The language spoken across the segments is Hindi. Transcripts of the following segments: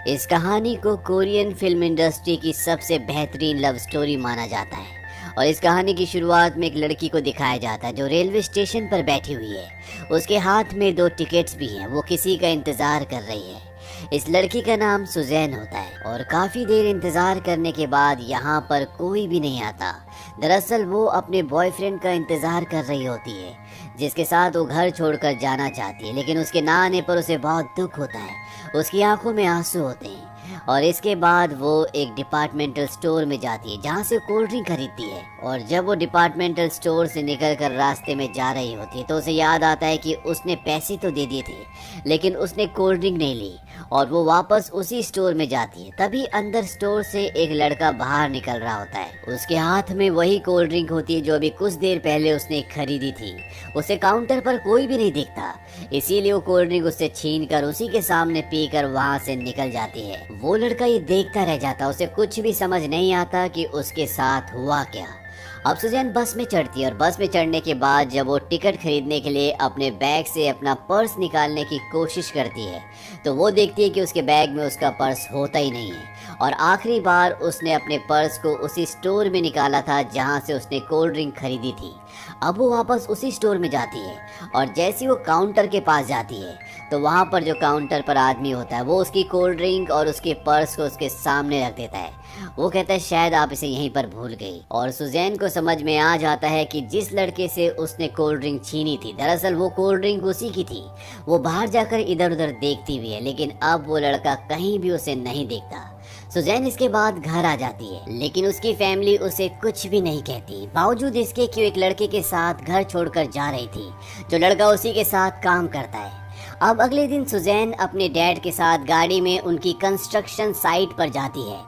इस कहानी को कोरियन फिल्म इंडस्ट्री की सबसे बेहतरीन लव स्टोरी माना जाता है। और इस कहानी की शुरुआत में एक लड़की को दिखाया जाता है जो रेलवे स्टेशन पर बैठी हुई है। उसके हाथ में 2 टिकट्स भी हैं। वो किसी का इंतज़ार कर रही है। इस लड़की का नाम सुजैन होता है और काफ़ी देर इंतज़ार करने के बाद यहाँ पर कोई भी नहीं आता। दरअसल वो अपने बॉयफ्रेंड का इंतज़ार कर रही होती है, जिसके साथ वो घर छोड़कर जाना चाहती है, लेकिन उसके ना आने पर उसे बहुत दुख होता है। उसकी आंखों में आंसू होते हैं और इसके बाद वो एक डिपार्टमेंटल स्टोर में जाती है जहाँ से कोल्ड ड्रिंक खरीदती है। और जब वो डिपार्टमेंटल स्टोर से निकलकर रास्ते में जा रही होती है तो उसे याद आता है कि उसने पैसे तो दे दिए थे, लेकिन उसने कोल्ड ड्रिंक नहीं ली। और वो वापस उसी स्टोर में जाती है। तभी अंदर स्टोर से एक लड़का बाहर निकल रहा होता है। उसके हाथ में वही कोल्ड ड्रिंक होती है जो अभी कुछ देर पहले उसने खरीदी थी। उसे काउंटर पर कोई भी नहीं दिखता, इसीलिए वो कोल्ड ड्रिंक उससे छीन कर उसी के सामने पीकर वहाँ से निकल जाती है। वो लड़का ये देखता रह जाता, उसे कुछ भी समझ नहीं आता कि उसके साथ हुआ क्या। अब सुजैन बस में चढ़ती है और बस में चढ़ने के बाद जब वो टिकट खरीदने के लिए अपने बैग से अपना पर्स निकालने की कोशिश करती है तो वो देखती है कि उसके बैग में उसका पर्स होता ही नहीं है। और आखिरी बार उसने अपने पर्स को उसी स्टोर में निकाला था जहाँ से उसने कोल्ड ड्रिंक खरीदी थी। अब वो वापस उसी स्टोर में जाती है और जैसे वो काउंटर के पास जाती है तो वहाँ पर जो काउंटर पर आदमी होता है वो उसकी कोल्ड ड्रिंक और उसके पर्स को उसके सामने रख देता है। वो कहता है शायद आप इसे यहीं पर भूल गई। और सुजैन को समझ में आ जाता है कि जिस लड़के से उसने कोल्ड ड्रिंक छीनी थी दरअसल वो कोल्ड ड्रिंक उसी की थी। वो बाहर जाकर इधर उधर देखती हुई है, लेकिन अब वो लड़का कहीं भी उसे नहीं देखता। सुजैन इसके बाद घर आ जाती है, लेकिन उसकी फैमिली उसे कुछ भी नहीं कहती, बावजूद इसके कि वो एक लड़के के साथ घर छोड़कर जा रही थी जो लड़का उसी के साथ काम करता है। अब अगले दिन सुजैन अपने डैड के साथ गाड़ी में उनकी कंस्ट्रक्शन साइट पर जाती है।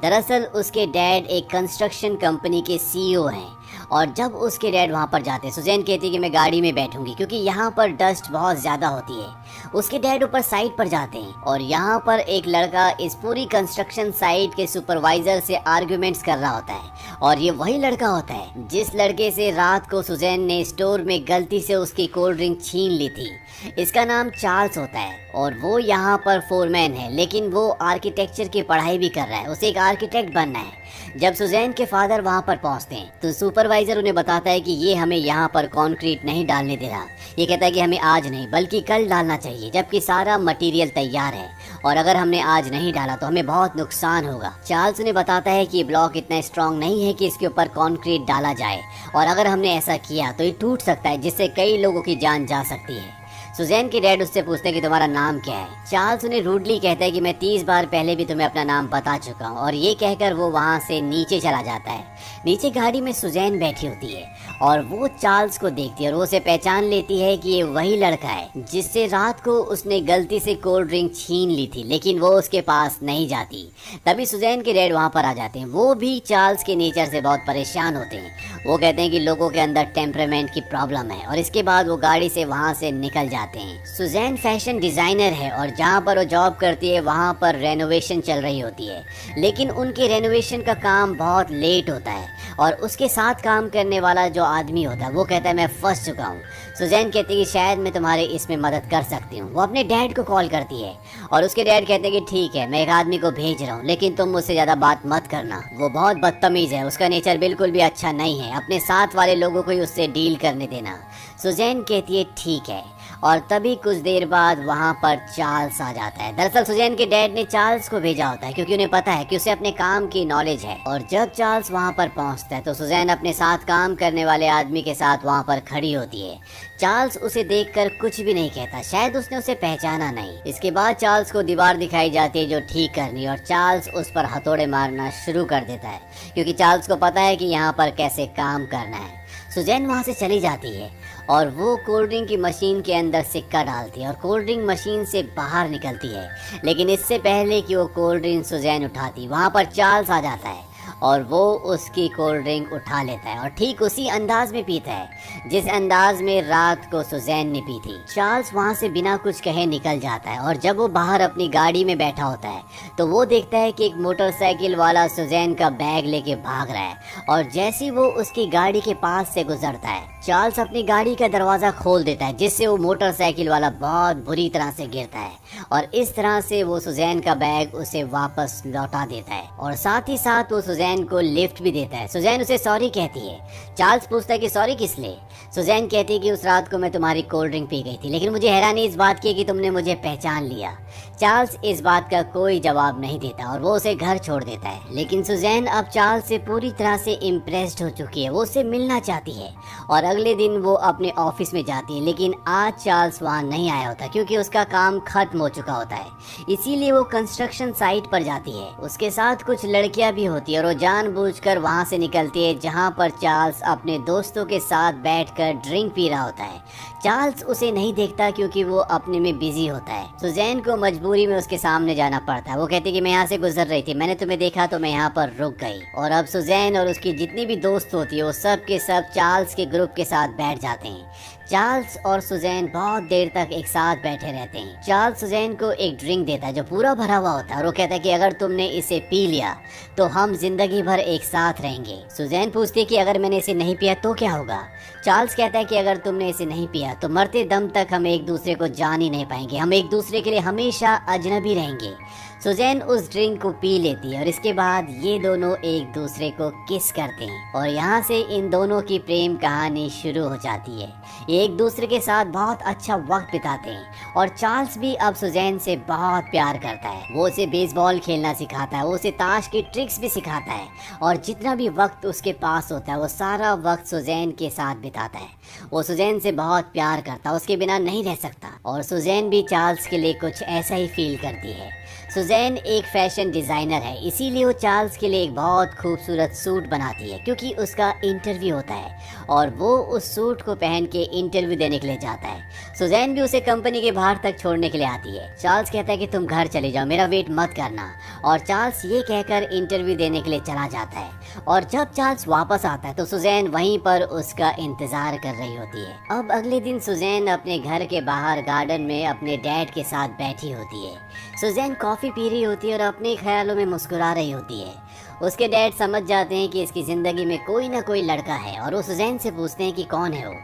दरअसल उसके डैड एक कंस्ट्रक्शन कंपनी के सीईओ हैं। और जब उसके डैड वहाँ पर जाते हैं सुजैन कहती है कि मैं गाड़ी में बैठूंगी क्योंकि यहाँ पर डस्ट बहुत ज़्यादा होती है। उसके डैड ऊपर साइट पर जाते हैं और यहाँ पर एक लड़का इस पूरी कंस्ट्रक्शन साइट के सुपरवाइजर से आर्ग्यूमेंट्स कर रहा होता है। और ये वही लड़का होता है जिस लड़के से रात को सुजैन ने स्टोर में गलती से उसकी कोल्ड ड्रिंक छीन ली थी। इसका नाम चार्ल्स होता है और वो यहाँ पर फोरमैन है, लेकिन वो आर्किटेक्चर की पढ़ाई भी कर रहा है, उसे एक आर्किटेक्ट बनना है। जब सुजैन के फादर वहाँ पर पहुँचते हैं तो सुपरवाइजर उन्हें बताता है कि ये हमें यहाँ पर कंक्रीट नहीं डालने दे रहा। ये कहता है कि हमें आज नहीं बल्कि कल डालना चाहिए, जबकि सारा मटेरियल तैयार है और अगर हमने आज नहीं डाला तो हमें बहुत नुकसान होगा। चार्ल्स उन्हें बताता है कि ये ब्लॉक इतना स्ट्रांग नहीं है कि इसके ऊपर कंक्रीट डाला जाए और अगर हमने ऐसा किया तो ये टूट सकता है, जिससे कई लोगों की जान जा सकती है। सुजैन के डैड उससे पूछते हैं कि तुम्हारा नाम क्या है। चार्ल्स उन्हें रूडली कहता है कि मैं 30 बार पहले भी तुम्हें अपना नाम बता चुका हूँ। और ये कहकर वो वहाँ से नीचे चला जाता है। नीचे गाड़ी में सुजैन बैठी होती है और वो चार्ल्स को देखती है और वो उसे पहचान लेती है कि ये वही लड़का है जिससे रात को उसने गलती से कोल्ड ड्रिंक छीन ली थी, लेकिन वो उसके पास नहीं जाती। तभी सुजैन के डैड वहाँ पर आ जाते हैं। वो भी चार्ल्स के नेचर से बहुत परेशान होते हैं। वो कहते हैं कि लोगों के अंदर टेम्परामेंट की प्रॉब्लम है और इसके बाद वो गाड़ी से वहाँ से निकल जाते हैं। सुजैन फैशन डिजाइनर है और जहाँ पर वो जॉब करती है वहाँ पर रेनोवेशन चल रही होती है, लेकिन उनके रेनोवेशन का काम बहुत लेट होता है और उसके साथ काम करने वाला जो आदमी होता है वो कहता है मैं फंस चुका हूँ। सुजैन कहती है कि शायद मैं तुम्हारे इसमें मदद कर सकती हूँ। वो अपने डैड को कॉल करती है और उसके डैड कहते हैं कि ठीक है मैं एक आदमी को भेज रहा हूँ, लेकिन तुम मुझसे ज़्यादा बात मत करना, वो बहुत बदतमीज़ है, उसका नेचर बिल्कुल भी अच्छा नहीं है, अपने साथ वाले लोगों को ही उससे डील करने देना। सुजैन कहती है ठीक है। और तभी कुछ देर बाद वहाँ पर चार्ल्स आ जाता है। दरअसल सुजैन के डैड ने चार्ल्स को भेजा होता है क्योंकि उन्हें पता है कि उसे अपने काम की नॉलेज है। और जब चार्ल्स वहाँ पर पहुँचता है तो सुजैन अपने साथ काम करने वाले आदमी के साथ वहाँ पर खड़ी होती है। चार्ल्स उसे देखकर कुछ भी नहीं कहता, शायद उसने उसे पहचाना नहीं। इसके बाद चार्ल्स को दीवार दिखाई जाती है जो ठीक करनी और चार्ल्स उस पर हथौड़े मारना शुरू कर देता है क्योंकि चार्ल्स को पता है कि यहाँ पर कैसे काम करना है। सुजैन वहाँ से चली जाती है और वो कोल्ड ड्रिंक की मशीन के अंदर सिक्का डालती है और कोल्ड ड्रिंक मशीन से बाहर निकलती है, लेकिन इससे पहले कि वो कोल्ड ड्रिंक सुजैन उठाती वहाँ पर चार्ल्स आ जाता है और वो उसकी कोल्ड ड्रिंक उठा लेता है और ठीक उसी अंदाज में पीता है जिस अंदाज में रात को सुजैन ने पी थी। चार्ल्स वहाँ से बिना कुछ कहे निकल जाता है और जब वो बाहर अपनी गाड़ी में बैठा होता है तो वो देखता है कि एक मोटरसाइकिल वाला सुजैन का बैग लेके भाग रहा है और जैसे ही वो उसकी गाड़ी के पास से गुजरता है चार्ल्स अपनी गाड़ी का दरवाजा खोल देता है जिससे वो मोटरसाइकिल वाला बहुत बुरी तरह से गिरता है और इस तरह से वो सुजैन का बैग उसे वापस लौटा देता है और साथ ही साथ वो सुजैन को लिफ्ट भी देता है। सुजैन उसे सॉरी कहती है। चार्ल्स पूछता है कि सॉरी किस लिए? सुजैन कहती है कि उस रात को मैं तुम्हारी कोल्ड ड्रिंक पी गई थी लेकिन मुझे हैरानी इस बात की है कि तुमने मुझे पहचान लिया। चार्ल्स इस बात का कोई जवाब नहीं देता और वो उसे घर छोड़ देता है। लेकिन सुजैन अब चार्ल्स से पूरी तरह से इम्प्रेस्ड हो चुकी है। वो उससे मिलना चाहती है और अगले दिन वो अपने ऑफिस में जाती है लेकिन आज चार्ल्स वहाँ नहीं आया होता क्योंकि उसका काम खत्म हो चुका होता है। इसीलिए वो कंस्ट्रक्शन साइट पर जाती है। उसके साथ कुछ लड़कियां भी होती है और वो जानबूझकर वहाँ से निकलती है जहाँ पर चार्ल्स अपने दोस्तों के साथ बैठकर ड्रिंक पी रहा होता है। चार्ल्स उसे नहीं देखता क्योंकि वो अपने में बिजी होता है। सुजैन को मजबूरी में उसके सामने जाना पड़ता है। वो कहती है कि मैं यहाँ से गुजर रही थी, मैंने तुम्हें देखा तो मैं यहाँ पर रुक गई। और अब सुजैन और उसकी जितनी भी दोस्त होती है वो सब के सब चार्ल्स के ग्रुप के साथ बैठ जाते हैं। चार्ल्स और सुजैन बहुत देर तक एक साथ बैठे रहते हैं। चार्ल्स सुजैन को एक ड्रिंक देता है जो पूरा भरा हुआ होता है और वो कहता है कि अगर तुमने इसे पी लिया तो हम जिंदगी भर एक साथ रहेंगे। सुजैन पूछती है कि अगर मैंने इसे नहीं पिया तो क्या होगा? चार्ल्स कहता है कि अगर तुमने इसे नहीं पिया तो मरते दम तक हम एक दूसरे को जान ही नहीं पाएंगे, हम एक दूसरे के लिए हमेशा अजनबी रहेंगे। सुजैन उस ड्रिंक को पी लेती है और इसके बाद ये दोनों एक दूसरे को किस करते हैं और यहाँ से इन दोनों की प्रेम कहानी शुरू हो जाती है। ये एक दूसरे के साथ बहुत अच्छा वक्त बिताते हैं और चार्ल्स भी अब सुजैन से बहुत प्यार करता है। वो उसे बेसबॉल खेलना सिखाता है, वो उसे ताश की ट्रिक्स भी सिखाता है और जितना भी वक्त उसके पास होता है वो सारा वक्त सुजैन के साथ बिताता है। वो सुजैन से बहुत प्यार करता है, उसके बिना नहीं रह सकता और सुजैन भी चार्ल्स के लिए कुछ ऐसा ही फील करती है। सुजैन एक फैशन डिज़ाइनर है, इसीलिए वो चार्ल्स के लिए एक बहुत खूबसूरत सूट बनाती है क्योंकि उसका इंटरव्यू होता है और वो उस सूट को पहन के इंटरव्यू देने के लिए जाता है। सुजैन भी उसे कंपनी के बाहर तक छोड़ने के लिए आती है। चार्ल्स कहता है कि तुम घर चले जाओ, मेरा वेट मत करना और चार्ल्स ये कहकर इंटरव्यू देने के लिए चला जाता है और जब चार्ल्स वापस आता है तो सुजैन वहीं पर उसका इंतजार कर रही होती है। अब अगले दिन सुजैन अपने घर के बाहर गार्डन में अपने डैड के साथ बैठी होती है। सुजैन कॉफ़ी पी रही होती है और अपने ख्यालों में मुस्कुरा रही होती है। उसके डैड समझ जाते हैं कि इसकी ज़िंदगी में कोई ना कोई लड़का है और वो सुजैन से पूछते हैं कि कौन है वो।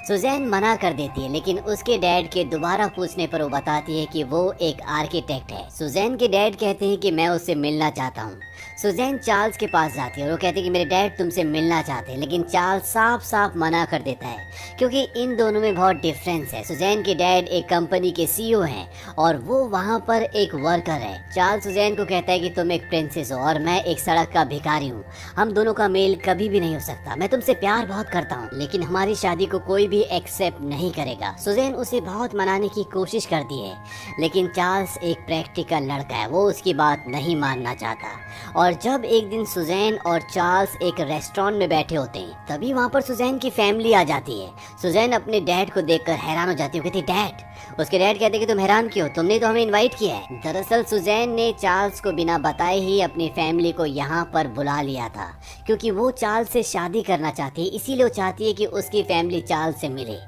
सुजैन मना कर देती है लेकिन उसके डैड के दोबारा पूछने पर वो बताती है कि वो एक आर्किटेक्ट है। सुजैन के डैड कहते हैं कि मैं उससे मिलना चाहता हूँ। सुजैन चार्ल्स के पास जाती है और वो कहती है कि मेरे डैड तुमसे मिलना चाहते हैं लेकिन चार्ल्स साफ साफ मना कर देता है क्योंकि इन दोनों में बहुत डिफरेंस है। सुजैन के डैड एक कंपनी के सीईओ हैं और वो वहाँ पर एक वर्कर है। चार्ल्स सुजैन को कहता है कि तुम एक प्रिंसेस हो और मैं एक सड़क का भिखारी हूँ, हम दोनों का मेल कभी भी नहीं हो सकता। मैं तुमसे प्यार बहुत करता हूँ लेकिन हमारी शादी को कोई भी एक्सेप्ट नहीं करेगा। सुजैन उसे बहुत मनाने की कोशिश करती है लेकिन चार्ल्स एक प्रैक्टिकल लड़का है, वो उसकी बात नहीं मानना चाहता। और जब एक दिन सुजैन और चार्ल्स एक रेस्टोरेंट में बैठे होते हैं तभी वहाँ पर सुजैन की फैमिली आ जाती है। सुजैन अपने डैड को देखकर हैरान हो जाती है, कहती डैड। उसके डैड कहते कि तुम हैरान क्यों, तुमने तो हमें इनवाइट किया है। दरअसल सुजैन ने चार्ल्स को बिना बताए ही अपनी फैमिली को यहाँ पर बुला लिया था क्योंकि वो चार्ल्स से शादी करना चाहती है, इसीलिए वो चाहती है कि उसकी फैमिली चार्ल्स से मिले।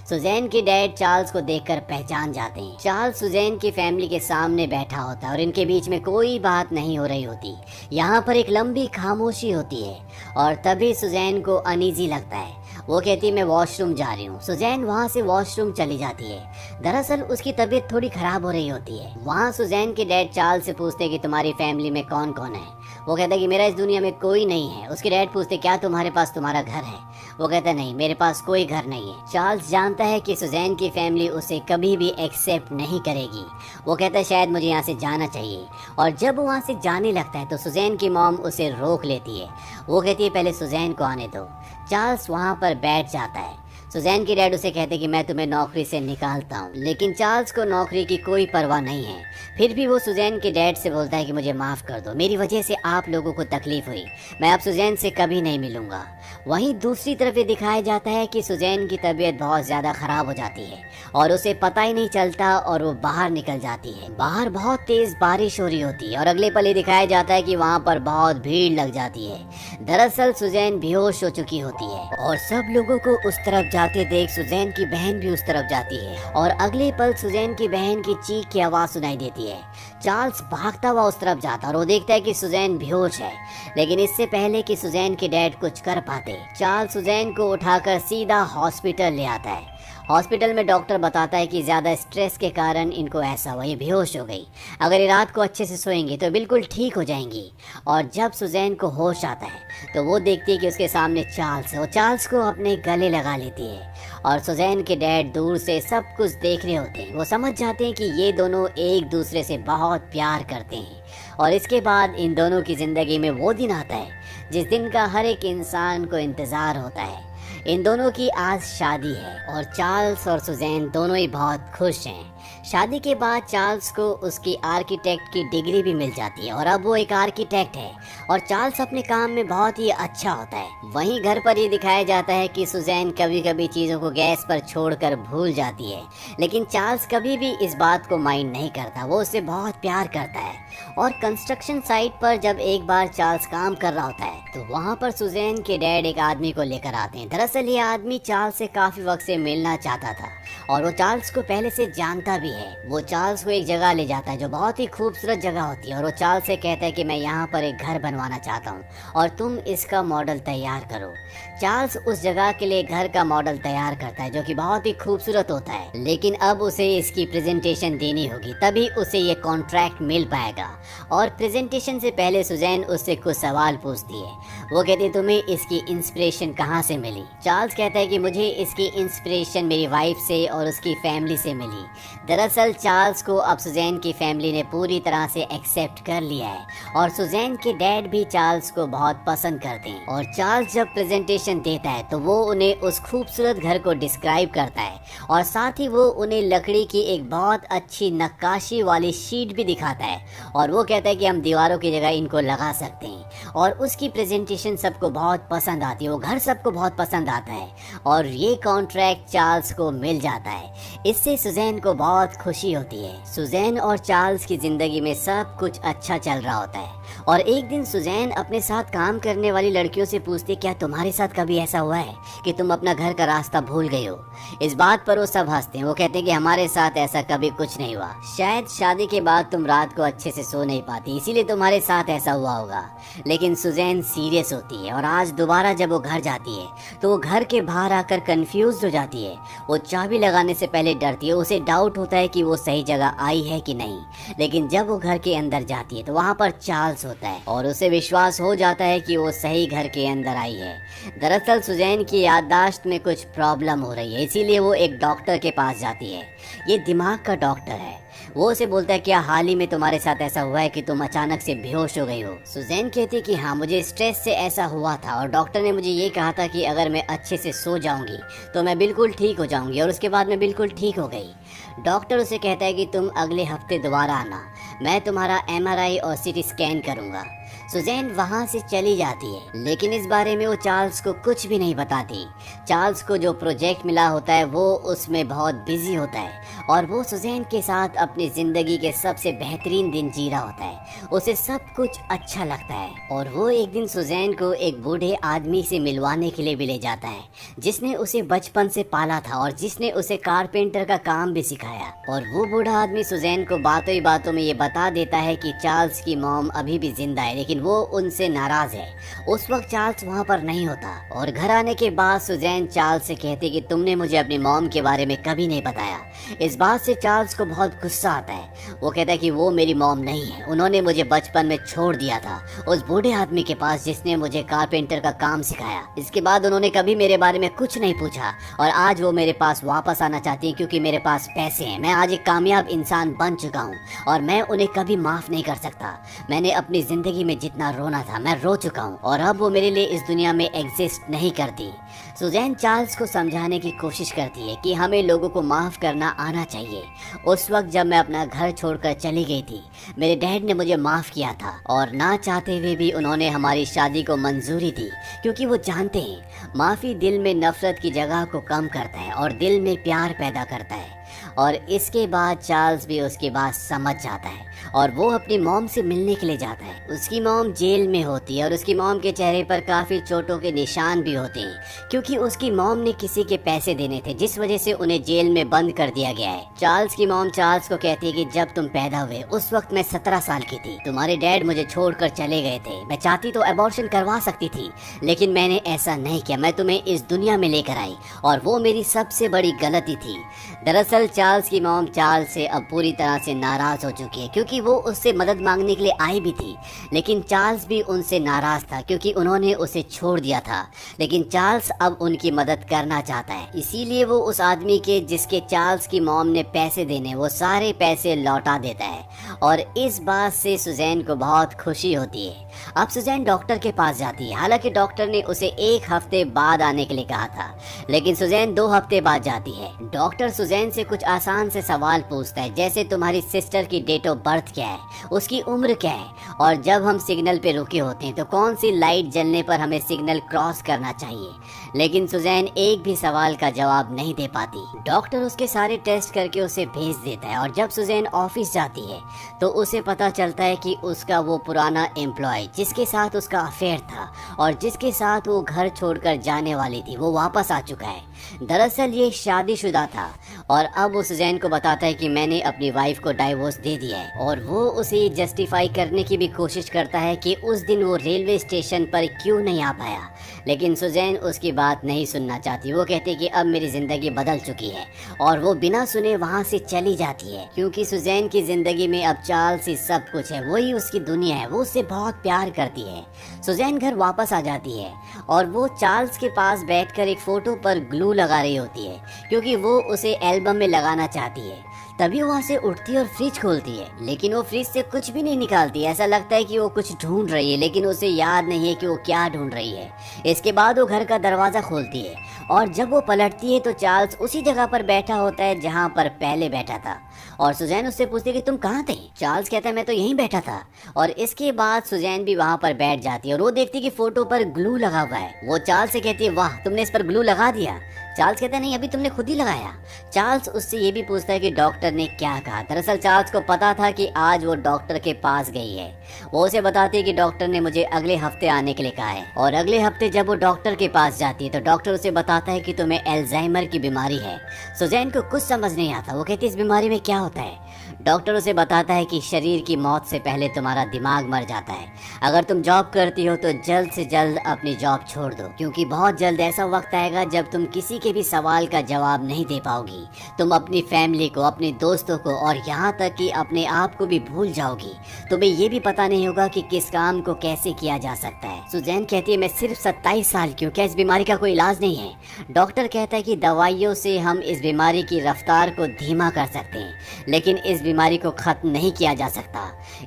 सुजैन के डैड चार्ल्स को देखकर पहचान जाते हैं। चार्ल्स सुजैन की फैमिली के सामने बैठा होता है और इनके बीच में कोई बात नहीं हो रही होती। यहाँ पर एक लंबी खामोशी होती है और तभी सुजैन को अनईजी लगता है। वो कहती है मैं वॉशरूम जा रही हूँ। सुजैन वहाँ से वॉशरूम चली जाती है। दरअसल उसकी तबीयत थोड़ी खराब हो रही होती है। वहाँ सुजैन के डैड चार्ल्स से पूछते हैं कि तुम्हारी फैमिली में कौन कौन है। वो कहता है कि मेरा इस दुनिया में कोई नहीं है। उसके डैड पूछते क्या तुम्हारे पास तुम्हारा घर है? वो कहता नहीं, मेरे पास कोई घर नहीं है। चार्ल्स जानता है कि सुजैन की फैमिली उसे कभी भी एक्सेप्ट नहीं करेगी। वो कहता है शायद मुझे यहाँ से जाना चाहिए और जब वो वहाँ से जाने लगता है तो सुजैन की मॉम उसे रोक लेती है। वो कहती है पहले सुजैन को आने दो। चार्ल्स वहाँ पर बैठ जाता है। सुजैन के डैड उसे कहते कि मैं तुम्हें नौकरी से निकालता हूँ, लेकिन चार्ल्स को नौकरी की कोई परवाह नहीं है। फिर भी वो सुजैन के डैड से बोलता है कि मुझे माफ़ कर दो, मेरी वजह से आप लोगों को तकलीफ हुई, मैं अब सुजैन से कभी नहीं मिलूंगा। वहीं दूसरी तरफ ये दिखाया जाता है कि सुजैन की तबीयत बहुत ज़्यादा ख़राब हो जाती है और उसे पता ही नहीं चलता और वो बाहर निकल जाती है। बाहर बहुत तेज़ बारिश हो रही होती है और अगले पल ये दिखाया जाता है कि वहाँ पर बहुत भीड़ लग जाती है। दरअसल सुजैन बेहोश हो चुकी होती है और सब लोगों को उस तरफ जाते देख सुजैन की बहन भी उस तरफ जाती है और अगले पल सुजैन की बहन की चीख की आवाज़ सुनाई देती है। चार्ल्स भागता हुआ उस तरफ जाता और वो देखता है कि सुजैन बेहोश है, लेकिन इससे पहले कि सुजैन के डैड कुछ कर पाते, चार्ल्स सुजैन को उठाकर सीधा हॉस्पिटल ले आता है। हॉस्पिटल में डॉक्टर बताता है कि ज़्यादा स्ट्रेस के कारण इनको ऐसा हुआ, ये बेहोश हो गई। अगर ये रात को अच्छे से सोएंगी तो बिल्कुल ठीक हो जाएंगी। और जब सुजैन को होश आता है तो वो देखती है कि उसके सामने चार्ल्स है। वो चार्ल्स को अपने गले लगा लेती है और सुजैन के डैड दूर से सब कुछ देख रहे होते हैं। वो समझ जाते हैं कि ये दोनों एक दूसरे से बहुत प्यार करते हैं और इसके बाद इन दोनों की ज़िंदगी में वो दिन आता है जिस दिन का हर एक इंसान को इंतज़ार होता है। इन दोनों की आज शादी है और चार्ल्स और सुजैन दोनों ही बहुत खुश हैं। शादी के बाद चार्ल्स को उसकी आर्किटेक्ट की डिग्री भी मिल जाती है और अब वो एक आर्किटेक्ट है और चार्ल्स अपने काम में बहुत ही अच्छा होता है। वहीं घर पर ये दिखाया जाता है कि सुजैन कभी कभी चीज़ों को गैस पर छोड़कर भूल जाती है, लेकिन चार्ल्स कभी भी इस बात को माइंड नहीं करता, वो उससे बहुत प्यार करता है। और कंस्ट्रक्शन साइट पर जब एक बार चार्ल्स काम कर रहा होता है तो वहाँ पर सुजैन के डैड एक आदमी को लेकर आते हैं। दरअसल ये आदमी चार्ल्स से काफ़ी वक्त से मिलना चाहता था और वो चार्ल्स को पहले से जानता भी है। वो चार्ल्स को एक जगह ले जाता है जो बहुत ही खूबसूरत जगह होती है और वो चार्ल्स से कहता है कि मैं यहाँ पर एक घर बनवाना चाहता हूँ और तुम इसका मॉडल तैयार करो। चार्ल्स उस जगह के लिए घर का मॉडल तैयार करता है जो कि बहुत ही खूबसूरत होता है, लेकिन अब उसे इसकी प्रेजेंटेशन देनी होगी, तभी उसे ये कॉन्ट्रैक्ट मिल पाएगा। और प्रेजेंटेशन से पहले सुजैन उससे कुछ सवाल पूछती है। वो कहती है तुम्हें इसकी इंस्पिरेशन कहाँ से मिली? चार्ल्स कहता है कि मुझे इसकी इंस्पिरेशन मेरी वाइफ से और उसकी फैमिली से मिली। दरअसल चार्ल्स को अब सुजैन की फैमिली ने पूरी तरह से एक्सेप्ट कर लिया है और सुजैन के डैड भी चार्ल्स को बहुत पसंद करते हैं। और चार्ल्स जब प्रेजेंटेशन देता है तो वो उन्हें उस खूबसूरत घर को डिस्क्राइब करता है और साथ ही वो उन्हें लकड़ी की एक बहुत अच्छी नक्काशी वाली शीट भी दिखाता है और वो कहता है कि हम दीवारों की जगह इनको लगा सकते हैं। और उसकी प्रेजेंटेशन सबको बहुत पसंद आती है, वो घर सबको बहुत पसंद आता है और ये कॉन्ट्रैक्ट चार्ल्स को मिल जाता है। इससे सुजैन को बहुत खुशी होती है। सुजैन और चार्ल्स की जिंदगी में सब कुछ अच्छा चल रहा होता है और एक दिन सुजैन अपने साथ काम करने वाली लड़कियों से पूछती क्या तुम्हारे साथ कभी ऐसा हुआ है कि तुम अपना घर का रास्ता भूल गए हो? इस बात पर वो सब हंसते हैं। वो कहते हैं कि हमारे साथ ऐसा कभी कुछ नहीं हुआ, शायद शादी के बाद तुम रात को अच्छे से सो नहीं पाती इसीलिए तुम्हारे साथ ऐसा हुआ होगा। लेकिन सुजैन सीरियस होती है और आज दोबारा जब वो घर जाती है तो वो घर के बाहर आकर कंफ्यूज हो जाती है। वो चाबी लगाने से पहले डरती है, उसे डाउट होता है कि वो सही जगह आई है कि नहीं, लेकिन जब वो घर के अंदर जाती है तो वहाँ पर चार्ल्स होता है और उसे विश्वास हो जाता है कि वो सही घर के अंदर आई है। दरअसल सुजैन की याददाश्त में कुछ प्रॉब्लम हो रही है, इसीलिए वो एक डॉक्टर के पास जाती है। ये दिमाग का डॉक्टर है। वो उसे बोलता है क्या हाल ही में तुम्हारे साथ ऐसा हुआ है कि तुम अचानक से बेहोश हो गई हो? सुजैन कहती है कि हाँ, मुझे स्ट्रेस से ऐसा हुआ था और डॉक्टर ने मुझे ये कहा था कि अगर मैं अच्छे से सो जाऊंगी तो मैं बिल्कुल ठीक हो जाऊंगी और उसके बाद मैं बिल्कुल ठीक हो गई। डॉक्टर उसे कहता है कि तुम अगले हफ्ते दोबारा आना, मैं तुम्हारा MRI और CT स्कैन करूंगा। सुजैन वहाँ से चली जाती है, लेकिन इस बारे में वो चार्ल्स को कुछ भी नहीं बताती। चार्ल्स को जो प्रोजेक्ट मिला होता है वो उसमें बहुत बिजी होता है और वो सुजैन के साथ अपनी ज़िंदगी के सबसे बेहतरीन दिन जी रहा होता है। उसे सब कुछ अच्छा लगता है और वो एक दिन सुजैन को एक बूढ़े आदमी से मिलवाने के लिए भी ले जाता है जिसने उसे बचपन से पाला था और जिसने उसे कारपेंटर का काम भी सिखाया। और वो बूढ़ा आदमी सुजैन को बातों ही बातों में ये बता देता है कि चार्ल्स की मॉम अभी भी जिंदा है, लेकिन वो उनसे नाराज है। उस वक्त चार्ल्स वहाँ पर नहीं होता और घर आने के बाद सुजैन चार्ल्स से कहती कि तुमने मुझे अपनी मॉम के बारे में कभी नहीं बताया। इस बात से चार्ल्स को बहुत गुस्सा आता है। वो कहता है कि वो मेरी मॉम नहीं है, उन्होंने मुझे बचपन में छोड़ दिया था उस बूढ़े आदमी के पास जिसने मुझे कारपेंटर का काम सिखाया। इसके बाद उन्होंने कभी मेरे बारे में कुछ नहीं पूछा और आज वो मेरे पास वापस आना चाहती है क्योंकि मेरे पास पैसे हैं। मैं आज एक कामयाब इंसान बन चुका हूँ और मैं उन्हें कभी माफ नहीं कर सकता। मैंने अपनी जिंदगी में जितना रोना था मैं रो चुका हूँ और अब वो मेरे लिए इस दुनिया में एग्जिस्ट नहीं करती। सुजैन चार्ल्स को समझाने की कोशिश करती है कि हमें लोगों को माफ़ करना आना चाहिए। उस वक्त जब मैं अपना घर छोड़कर चली गई थी, मेरे डैड ने मुझे माफ़ किया था और ना चाहते हुए भी उन्होंने हमारी शादी को मंजूरी दी, क्योंकि वो जानते हैं माफ़ी दिल में नफरत की जगह को कम करता है और दिल में प्यार पैदा करता है। और इसके बाद चार्ल्स भी उसकी बात समझ जाता है और वो अपनी मॉम से मिलने के लिए जाता है। उसकी मॉम जेल में होती है और उसकी मॉम के चेहरे पर काफ़ी चोटों के निशान भी होते हैं, क्योंकि उसकी मॉम ने किसी के पैसे देने थे, जिस वजह से उन्हें जेल में बंद कर दिया गया है। चार्ल्स की मॉम चार्ल्स को कहती है कि जब तुम पैदा हुए उस वक्त मैं 17 साल की थी, तुम्हारे डैड मुझे छोड़कर चले गए थे। मैं चाहती तो अबॉर्शन करवा सकती थी, लेकिन मैंने ऐसा नहीं किया। मैं तुम्हें इस दुनिया में लेकर आई और वो मेरी सबसे बड़ी गलती थी। दरअसल चार्ल्स की मॉम चार्ल्स से अब पूरी तरह से नाराज हो चुकी है, क्योंकि वो उससे मदद मांगने के लिए आई भी थी, लेकिन चार्ल्स भी उनसे नाराज था क्योंकि उन्होंने उसे छोड़ दिया था। लेकिन चार्ल्स अब उनकी मदद करना चाहता है, इसीलिए वो उस आदमी के जिसके चार्ल्स की मॉम ने पैसे देने, वो सारे पैसे लौटा देता है और इस बात से सुजैन को बहुत खुशी होती है। अब सुजैन डॉक्टर के पास जाती है। हालांकि डॉक्टर ने उसे 1 हफ्ते बाद आने के लिए कहा था, लेकिन सुजैन 2 हफ्ते बाद जाती है। डॉक्टर सुजैन से कुछ आसान से सवाल पूछता है, जैसे तुम्हारी सिस्टर की डेट ऑफ बर्थ क्या है, उसकी उम्र क्या है, और जब हम सिग्नल पे रुके होते हैं तो कौन सी लाइट जलने पर हमें सिग्नल क्रॉस करना चाहिए। लेकिन सुजैन एक भी सवाल का जवाब नहीं दे पाती। डॉक्टर उसके सारे टेस्ट करके उसे भेज देता है और जब सुजैन ऑफिस जाती है तो उसे पता चलता है कि उसका वो पुराना एम्प्लॉय जिसके साथ उसका अफेयर था और जिसके साथ वो घर छोड़कर जाने वाली थी, वो वापस आ चुका है। दरअसल ये शादीशुदा था और अब वो सुजैन को बताता है कि मैंने अपनी वाइफ को डाइवोर्स दे दिया है, और वो उसे जस्टिफाई करने की भी कोशिश करता है कि उस दिन वो रेलवे स्टेशन पर क्यों नहीं आ पाया। लेकिन सुजैन उसकी बात नहीं सुनना चाहती। वो कहती है कि अब मेरी ज़िंदगी बदल चुकी है और वो बिना सुने वहाँ से चली जाती है, क्योंकि सुजैन की ज़िंदगी में अब चार्ल्स ही सब कुछ है, वही उसकी दुनिया है। वो उससे बहुत प्यार करती है। सुजैन घर वापस आ जाती है और वो चार्ल्स के पास बैठकर एक फ़ोटो पर ग्लू लगा रही होती है, क्योंकि वो उसे एल्बम में लगाना चाहती है। तभी वहाँ से उठती है और फ्रिज खोलती है, लेकिन वो फ्रिज से कुछ भी नहीं निकालती। ऐसा लगता है कि वो कुछ ढूंढ रही है, लेकिन उसे याद नहीं है कि वो क्या ढूंढ रही है। इसके बाद वो घर का दरवाज़ा खोलती है और जब वो पलटती है तो चार्ल्स उसी जगह पर बैठा होता है जहाँ पर पहले बैठा था। और सुजैन उससे पूछती है कि तुम कहाँ थे। चार्ल्स कहता है मैं तो यहीं बैठा था। और इसके बाद सुजैन भी वहाँ पर बैठ जाती है और वो देखती है कि फोटो पर ग्लू लगा हुआ है। वो चार्ल्स से कहती है वाह तुमने इस पर ग्लू लगा दिया। चार्ल्स कहता है नहीं, अभी तुमने खुद ही लगाया। चार्ल्स उससे ये भी पूछता है कि डॉक्टर ने क्या कहा। दरअसल चार्ल्स को पता था कि आज वो डॉक्टर के पास गई है। वो उसे बताती है कि डॉक्टर ने मुझे अगले हफ्ते आने के लिए कहा है। और अगले हफ्ते जब वो डॉक्टर के पास जाती है तो डॉक्टर उसे बताता है कि तुम्हें एल्जाइमर की बीमारी है। सुजैन को कुछ समझ नहीं आता। वो कहती है इस बीमारी में क्या होता है। डॉक्टर उसे बताता है कि शरीर की मौत से पहले तुम्हारा दिमाग मर जाता है। अगर तुम जॉब करती हो तो जल्द से जल्द अपनी जॉब छोड़ दो, क्योंकि बहुत जल्द ऐसा वक्त आएगा जब तुम किसी के भी सवाल का जवाब नहीं दे पाओगी। तुम अपनी फैमिली को, अपने दोस्तों को और यहाँ तक कि अपने आप को भी भूल जाओगी। तुम्हें ये भी पता नहीं होगा कि किस काम को कैसे किया जा सकता है। सुजैन कहती है मैं सिर्फ 27 साल की हूँ, क्या इस बीमारी का कोई इलाज नहीं है। डॉक्टर कहता है कि दवाइयों से हम इस बीमारी की रफ्तार को धीमा कर सकते हैं, लेकिन इस बीमारी को खत्म नहीं किया जा सकता।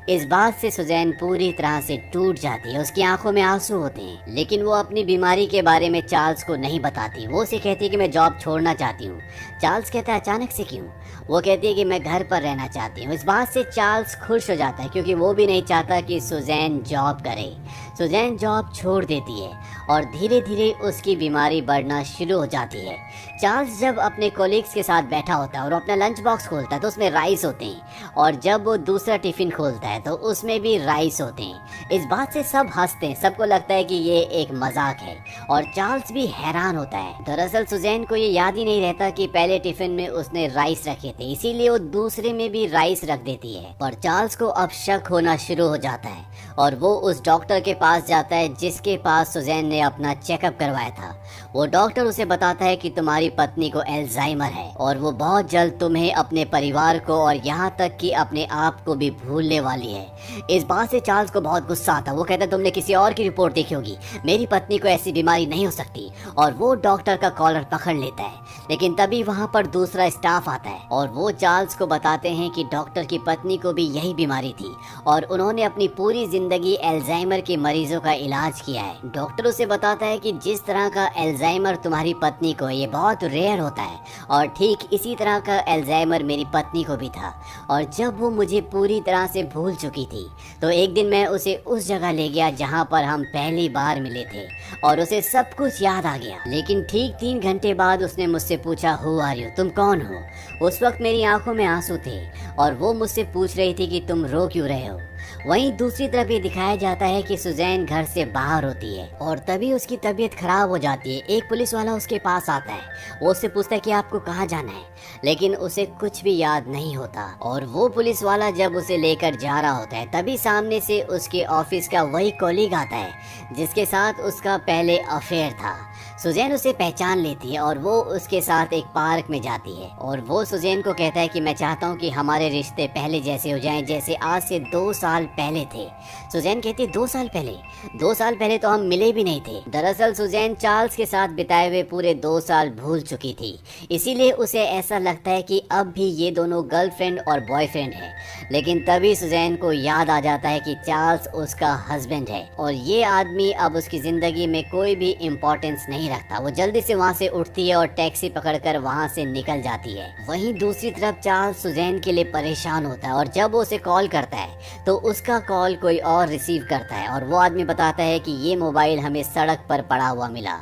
इस बात से सुजैन पूरी तरह से टूट जाती है। उसकी आंखों में आंसू होते हैं, लेकिन वो अपनी बीमारी के बारे में चार्ल्स को नहीं बताती। वो उसे कहती है कि मैं जॉब छोड़ना चाहती हूँ। चार्ल्स कहता है अचानक से क्यों। वो कहती है कि मैं घर पर रहना चाहती हूँ। इस बात से चार्ल्स खुश हो जाता है, क्योंकि वो भी नहीं चाहता कि सुजैन जॉब करे। सुजैन जॉब छोड़ देती है और धीरे धीरे उसकी बीमारी बढ़ना शुरू हो जाती है। चार्ल्स जब अपने कोलीग्स के साथ बैठा होता है और अपना लंच बॉक्स खोलता है तो उसमें राइस होते हैं, और जब वो दूसरा टिफिन खोलता है तो उसमें भी राइस होते हैं। इस बात से सब हंसते हैं, सबको लगता है कि ये एक मजाक है और चार्ल्स भी हैरान होता है। दरअसल सुजैन को ये याद ही नहीं रहता कि पहले टिफिन में उसने राइस रखे थे, इसीलिए वो दूसरे में भी राइस रख देती है। और चार्ल्स को अब शक होना शुरू हो जाता है और वो उस डॉक्टर के पास जाता है जिसके पास सुजैन ने अपना चेकअप करवाया था। वो डॉक्टर उसे बताता है कि तुम्हारी पत्नी को एल्जाइमर है और वो बहुत जल्द तुम्हें, अपने परिवार को और यहाँ तक कि अपने आप को भी भूलने वाली है। इस बात से चार्ल्स को बहुत गुस्सा आता। वो कहता है तुमने किसी और की रिपोर्ट देखी होगी, मेरी पत्नी को ऐसी बीमारी नहीं हो सकती। और वो डॉक्टर का कॉलर पकड़ लेता है, लेकिन तभी वहाँ पर दूसरा स्टाफ आता है और वो चार्ल्स को बताते हैं कि डॉक्टर की पत्नी को भी यही बीमारी थी और उन्होंने अपनी पूरी जिंदगी एल्जाइमर के मरीजों का इलाज किया है। डॉक्टर उसे बताता है कि जिस तरह का एल्जाइमर तुम्हारी पत्नी को ये बहुत रेयर होता है और ठीक इसी तरह का एल्जाइमर मेरी पत्नी को भी था। और जब वो मुझे पूरी तरह से भूल चुकी थी तो एक दिन मैं उसे उस जगह ले गया जहाँ पर हम पहली बार मिले थे और उसे सब कुछ याद आ गया। लेकिन ठीक 3 घंटे बाद उसने मुझसे पूछा, हु आर यू, तुम कौन हो। उस वक्त मेरी आंखों में आंसू थे और वो मुझसे पूछ रही थी कि तुम रो क्यों रहे हो। वहीं दूसरी तरफ ये दिखाया जाता है कि सुजैन घर से बाहर होती है और तभी उसकी तबीयत खराब हो जाती है। एक पुलिस वाला उसके पास आता है, वो उससे पूछता है कि आपको कहाँ जाना है, लेकिन उसे कुछ भी याद नहीं होता। और वो पुलिस वाला जब उसे लेकर जा रहा होता है तभी सामने से उसके ऑफिस का वही कॉलीग आता है जिसके साथ उसका पहले अफेयर था। सुजैन उसे पहचान लेती है और वो उसके साथ एक पार्क में जाती है और वो सुजैन को कहता है कि मैं चाहता हूँ कि हमारे रिश्ते पहले जैसे हो जाएं जैसे आज से 2 साल पहले थे। सुजैन कहती है 2 साल पहले? 2 साल पहले तो हम मिले भी नहीं थे। दरअसल सुजैन चार्ल्स के साथ बिताए हुए पूरे 2 साल भूल चुकी थी, इसीलिए उसे ऐसा लगता है कि अब भी ये दोनों गर्लफ्रेंड और बॉयफ्रेंड हैं। लेकिन तभी सुजैन को याद आ जाता है कि चार्ल्स उसका हस्बैंड है और ये आदमी अब उसकी जिंदगी में कोई भी इम्पोर्टेंस नहीं रखता। वो जल्दी से वहाँ से उठती है और टैक्सी पकड़कर वहाँ से निकल जाती है। वहीं दूसरी तरफ चार्ल्स सुजैन के लिए परेशान होता है और जब वो उसे कॉल करता है तो उसका कॉल कोई और रिसीव करता है और वो आदमी बताता है कि ये मोबाइल हमें सड़क पर पड़ा हुआ मिला।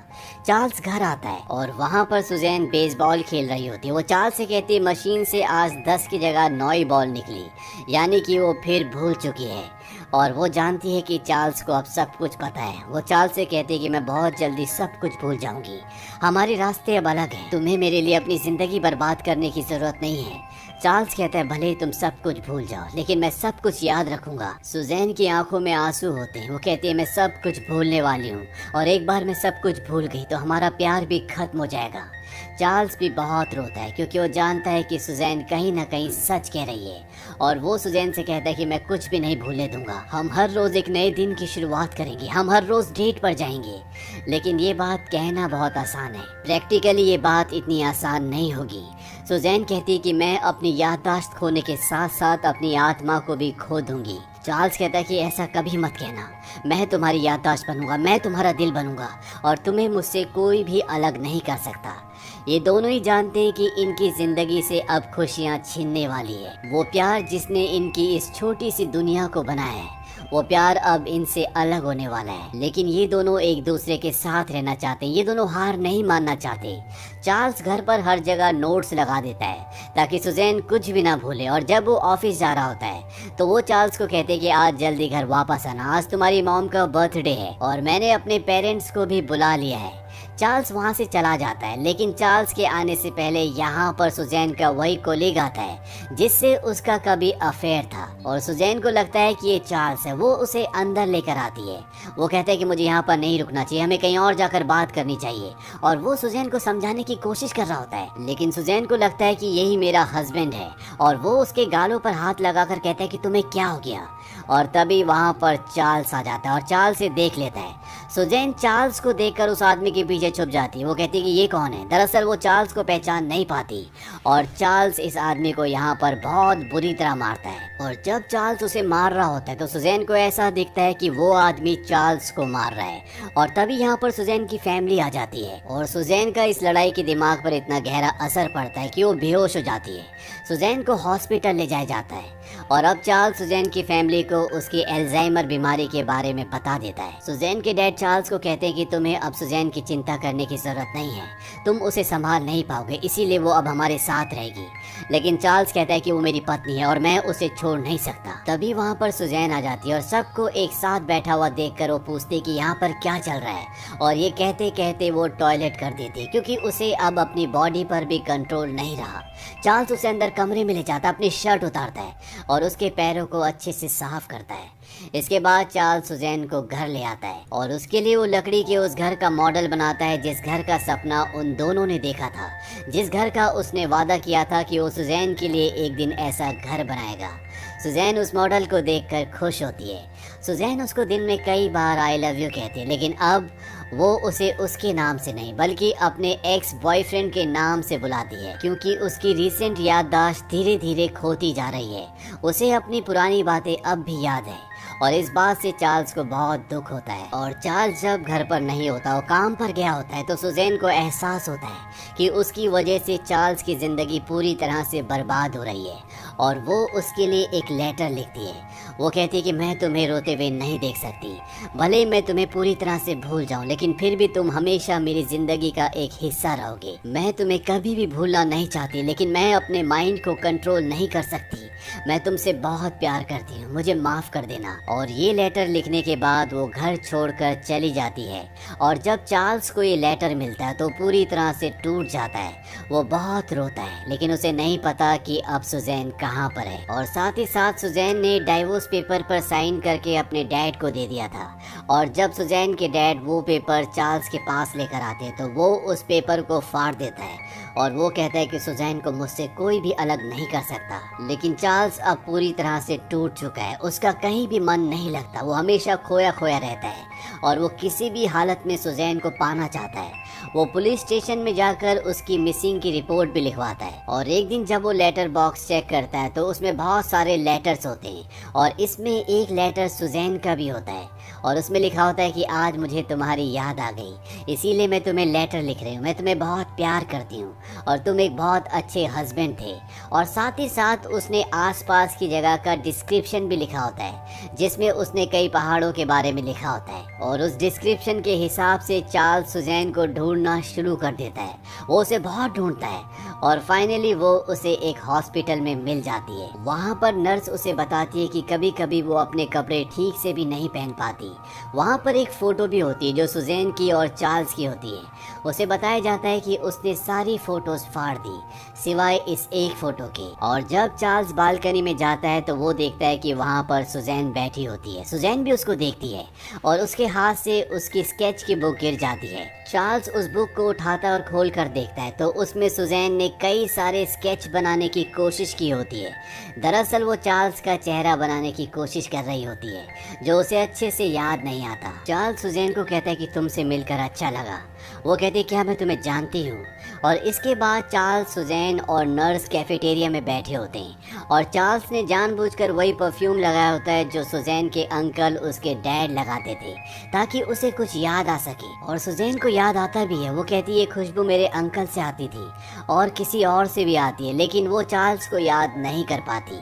चार्ल्स घर आता है और वहाँ पर सुजैन बेसबॉल खेल रही होती है। वो चार्ल्स से कहती है मशीन से आज 10 की जगह 9 ही बॉल निकली, यानी कि वो फिर भूल चुकी है और वो जानती है कि चार्ल्स को अब सब कुछ पता है। वो चार्ल्स से कहती है कि मैं बहुत जल्दी सब कुछ भूल जाऊंगी, हमारे रास्ते अब अलग हैं, तुम्हें मेरे लिए अपनी जिंदगी बर्बाद करने की जरूरत नहीं है। चार्ल्स कहता है भले ही तुम सब कुछ भूल जाओ लेकिन मैं सब कुछ याद रखूंगा। सुजैन की आंखों में आंसू होते हैं। वो कहती है मैं सब कुछ भूलने वाली हूँ और एक बार मैं सब कुछ भूल गई तो हमारा प्यार भी खत्म हो जाएगा। चार्ल्स भी बहुत रोता है क्योंकि वो जानता है कि सुजैन कहीं ना कहीं सच कह रही है और वो सुजैन से कहता है कि मैं कुछ भी नहीं भूलने दूंगा, हम हर रोज एक नए दिन की शुरुआत करेंगे, हम हर रोज डेट पर जाएंगे। लेकिन ये बात कहना बहुत आसान है, प्रैक्टिकली ये बात इतनी आसान नहीं होगी। सुजैन कहती है कि मैं अपनी याददाश्त खोने के साथ साथ अपनी आत्मा को भी खो दूंगी। चार्ल्स कहता है कि ऐसा कभी मत कहना, मैं तुम्हारी याददाश्त बनूंगा, मैं तुम्हारा दिल बनूंगा और तुम्हें मुझसे कोई भी अलग नहीं कर सकता। ये दोनों ही जानते हैं कि इनकी जिंदगी से अब खुशियां छीनने वाली है। वो प्यार जिसने इनकी इस छोटी सी दुनिया को बनाया है, वो प्यार अब इनसे अलग होने वाला है। लेकिन ये दोनों एक दूसरे के साथ रहना चाहते हैं, ये दोनों हार नहीं मानना चाहते। चार्ल्स घर पर हर जगह नोट्स लगा देता है ताकि सुजैन कुछ भी ना भूले और जब वो ऑफिस जा रहा होता है तो वो चार्ल्स को कहते हैं कि आज जल्दी घर वापस आना, आज तुम्हारी मॉम का बर्थडे है और मैंने अपने पेरेंट्स को भी बुला लिया है। चार्ल्स वहाँ से चला जाता है लेकिन चार्ल्स के आने से पहले यहाँ पर सुजैन का वही कोलीग आता है जिससे उसका कभी अफेयर था और सुजैन को लगता है कि ये चार्ल्स है। वो उसे अंदर लेकर आती है। वो कहता है कि मुझे यहाँ पर नहीं रुकना चाहिए, हमें कहीं और जाकर बात करनी चाहिए और वो सुजैन को समझाने की कोशिश कर रहा होता है। लेकिन सुजैन को लगता है कि यही मेरा हस्बैंड है और वो उसके गालों पर हाथ लगाकर कहता है कि तुम्हें क्या हो गया। और तभी वहाँ पर चार्ल्स आ जाता है और चार्ल्स से देख लेता है। सुजैन चार्ल्स को देखकर उस आदमी के पीछे छुप जाती है। वो कहती है कि ये कौन है। दरअसल वो चार्ल्स को पहचान नहीं पाती और चार्ल्स इस आदमी को यहाँ पर बहुत बुरी तरह मारता है और जब चार्ल्स उसे मार रहा होता है तो सुजैन को ऐसा दिखता है कि वो आदमी चार्ल्स को मार रहा है और तभी यहाँ पर सुजैन की फैमिली आ जाती है और सुजैन का इस लड़ाई के दिमाग पर इतना गहरा असर पड़ता है कि वो बेहोश हो जाती है। सुजैन को हॉस्पिटल ले जाया जाता है और अब चार्ल्स सुजैन की फैमिली को उसकी एल्जाइमर बीमारी के बारे में बता देता है। सुजैन के डैड चार्ल्स को कहते हैं कि तुम्हें अब सुजैन की चिंता करने की जरूरत नहीं है, तुम उसे संभाल नहीं पाओगे, इसीलिए वो अब हमारे साथ रहेगी। लेकिन चार्ल्स कहता है कि वो मेरी पत्नी है और मैं उसे छोड़ नहीं सकता। तभी वहाँ पर सुजैन आ जाती है और सबको एक साथ बैठा हुआ देखकर वो पूछती है कि यहाँ पर क्या चल रहा है और ये कहते कहते वो टॉयलेट कर देती है क्योंकि उसे अब अपनी बॉडी पर भी कंट्रोल नहीं रहा। चार्ल्स उसे अंदर कमरे में ले जाता है, अपनी शर्ट उतारता है और उसके पैरों को अच्छे से साफ करता है। इसके बाद चार्ल्स सुजैन को घर ले आता है और उसके लिए वो लकड़ी के उस घर का मॉडल बनाता है जिस घर का सपना उन दोनों ने देखा था, जिस घर का उसने वादा किया था कि वो सुजैन के लिए एक दिन ऐसा घर बनाएगा। सुजैन उस मॉडल को देखकर खुश होती है। सुजैन उसको दिन में कई बार आई लव यू कहती है, लेकिन अब वो उसे उसके नाम से नहीं बल्कि अपने एक्स बॉयफ्रेंड के नाम से बुलाती है, क्योंकि उसकी रीसेंट याददाश्त धीरे धीरे खोती जा रही है। उसे अपनी पुरानी बातें अब भी याद है और इस बात से चार्ल्स को बहुत दुख होता है। और चार्ल्स जब घर पर नहीं होता, वो काम पर गया होता है, तो सुजैन को एहसास होता है कि उसकी वजह से चार्ल्स की जिंदगी पूरी तरह से बर्बाद हो रही है और वो उसके लिए एक लेटर लिखती है। वो कहती है कि मैं तुम्हें रोते हुए नहीं देख सकती, भले ही मैं तुम्हें पूरी तरह से भूल जाऊं, लेकिन फिर भी तुम हमेशा मेरी जिंदगी का एक हिस्सा रहोगे। मैं तुम्हें कभी भी भूलना नहीं चाहती, लेकिन मैं अपने माइंड को कंट्रोल नहीं कर सकती। मैं तुमसे बहुत प्यार करती हूँ, मुझे माफ कर देना। और ये लेटर लिखने के बाद वो घर छोड़कर चली जाती है। और जब चार्ल्स को ये लेटर मिलता है तो पूरी तरह से टूट जाता है। वो बहुत रोता है, लेकिन उसे नहीं पता कि अब सुजैन कहाँ पर है। और साथ ही साथ सुजैन ने डाइवोर्स पेपर पर साइन करके अपने डैड को दे दिया था। और जब सुजैन के डैड वो पेपर चार्ल्स के पास लेकर आते हैं तो वो उस पेपर को फाड़ देता है और वो कहता है कि सुजैन को मुझसे कोई भी अलग नहीं कर सकता। लेकिन चार्ल्स अब पूरी तरह से टूट चुका है, उसका कहीं भी मन नहीं लगता, वो हमेशा खोया खोया रहता है और वो किसी भी हालत में सुजैन को पाना चाहता है। वो पुलिस स्टेशन में जाकर उसकी मिसिंग की रिपोर्ट भी लिखवाता है। और एक दिन जब वो लेटर बॉक्स चेक करता है तो उसमें बहुत सारे लेटर्स होते हैं और इसमें एक लेटर सुजैन का भी होता है और उसमें लिखा होता है कि आज मुझे तुम्हारी याद आ गई, इसीलिए मैं तुम्हें लेटर लिख रही हूँ। मैं तुम्हें बहुत प्यार करती हूँ और तुम एक बहुत अच्छे हस्बैंड थे। और साथ ही साथ उसने आसपास की जगह का डिस्क्रिप्शन भी लिखा होता है, जिसमें उसने कई पहाड़ों के बारे में लिखा होता है। और उस डिस्क्रिप्शन के हिसाब से चार्ल्स सुजैन को ढूंढना शुरू कर देता है। वो उसे बहुत ढूंढता है और फाइनली वो उसे एक हॉस्पिटल में मिल जाती है। वहाँ पर नर्स उसे बताती है कि कभी कभी वो अपने कपड़े ठीक से भी नहीं पहन पाती। वहाँ पर एक फोटो भी होती है जो सुजैन की और चार्ल्स की होती है। उसे बताया जाता है कि उसने सारी फोटोज फाड़ दी सिवाय इस एक फोटो के। और जब चार्ल्स बालकनी में जाता है तो वो देखता है कि वहाँ पर सुजैन बैठी होती है। सुजैन भी उसको देखती है और उसके हाथ से उसकी स्केच की बुक गिर जाती है। चार्ल्स उस बुक को उठाता और खोल कर देखता है तो उसमें सुजैन ने कई सारे स्केच बनाने की कोशिश की होती है। दरअसल वो चार्ल्स का चेहरा बनाने की कोशिश कर रही होती है जो उसे अच्छे से याद नहीं आता। चार्ल्स सुजैन को कहता है कि तुमसे मिलकर अच्छा लगा। वो कहती है क्या मैं तुम्हें जानती हूँ। और इसके बाद चार्ल्स, सुजैन और नर्स कैफेटेरिया में बैठे होते हैं और चार्ल्स ने जानबूझकर वही परफ्यूम लगाया होता है जो सुजैन के अंकल उसके डैड लगाते थे ताकि उसे कुछ याद आ सके। और सुजैन को याद आता भी है। वो कहती है खुशबू मेरे अंकल से आती थी और किसी और से भी आती है, लेकिन वो चार्ल्स को याद नहीं कर पाती।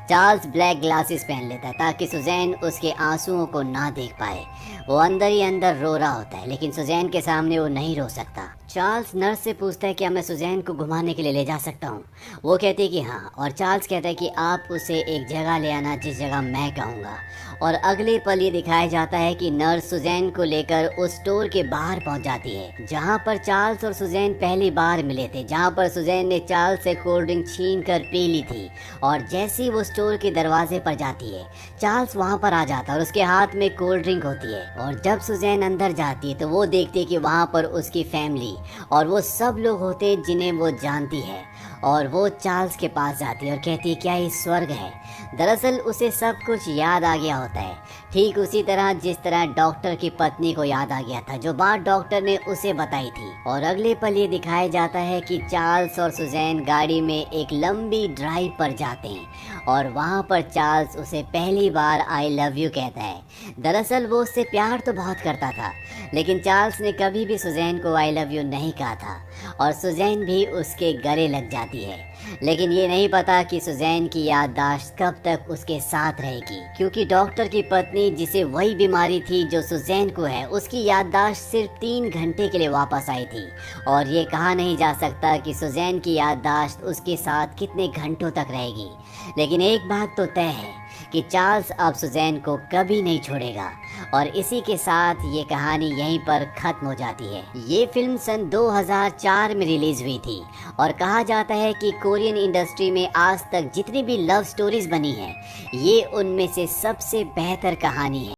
चार्ल्स ब्लैक ग्लासेस पहन लेता है ताकि सुजैन उसके आंसुओं को ना देख पाए। वो अंदर ही अंदर रो रहा होता है, लेकिन सुजैन के सामने वो नहीं रो सकता। चार्ल्स नर्स से पूछता है क्या मैं सुजैन को घुमाने के लिए ले जा सकता हूँ। वो कहती है कि हाँ। और चार्ल्स कहता है कि आप उसे एक जगह ले आना जिस जगह मैं कहूँगा। और अगले पल ये दिखाया जाता है कि नर्स सुजैन को लेकर उस स्टोर के बाहर पहुंच जाती है जहां पर चार्ल्स और सुजैन पहली बार मिले थे, जहां पर सुजैन ने चार्ल्स से कोल्ड ड्रिंक छीन कर पी ली थी। और जैसे ही वो स्टोर के दरवाजे पर जाती है चार्ल्स वहां पर आ जाता है और उसके हाथ में कोल्ड ड्रिंक होती है। और जब सुजैन अंदर जाती है तो वो देखती है कि वहां पर उसकी फैमिली और वो सब लोग होते हैं जिन्हें वो जानती है। और वो चार्ल्स के पास जाती है और कहती है क्या ये स्वर्ग है। दरअसल उसे सब कुछ याद आ गया होता है, ठीक उसी तरह जिस तरह डॉक्टर की पत्नी को याद आ गया था जो बात डॉक्टर ने उसे बताई थी। और अगले पल ये दिखाया जाता है कि चार्ल्स और सुजैन गाड़ी में एक लंबी ड्राइव पर जाते हैं और वहाँ पर चार्ल्स उसे पहली बार आई लव यू कहता है। दरअसल वो उससे प्यार तो बहुत करता था, लेकिन चार्ल्स ने कभी भी सुजैन को आई लव यू नहीं कहा था और सुजैन भी उसके गले लग जाती है। लेकिन ये नहीं पता कि सुजैन की याददाश्त कब तक उसके साथ रहेगी, क्योंकि डॉक्टर की पत्नी जिसे वही बीमारी थी जो सुजैन को है, उसकी याददाश्त सिर्फ 3 घंटे के लिए वापस आई थी। और ये कहा नहीं जा सकता कि सुजैन की याददाश्त उसके साथ कितने घंटों तक रहेगी। लेकिन एक बात तो तय है कि चार्ल्स अब सुजैन को कभी नहीं छोड़ेगा। और इसी के साथ ये कहानी यहीं पर खत्म हो जाती है। ये फिल्म सन 2004 में रिलीज हुई थी और कहा जाता है कि कोरियन इंडस्ट्री में आज तक जितनी भी लव स्टोरीज बनी हैं, ये उनमें से सबसे बेहतर कहानी है।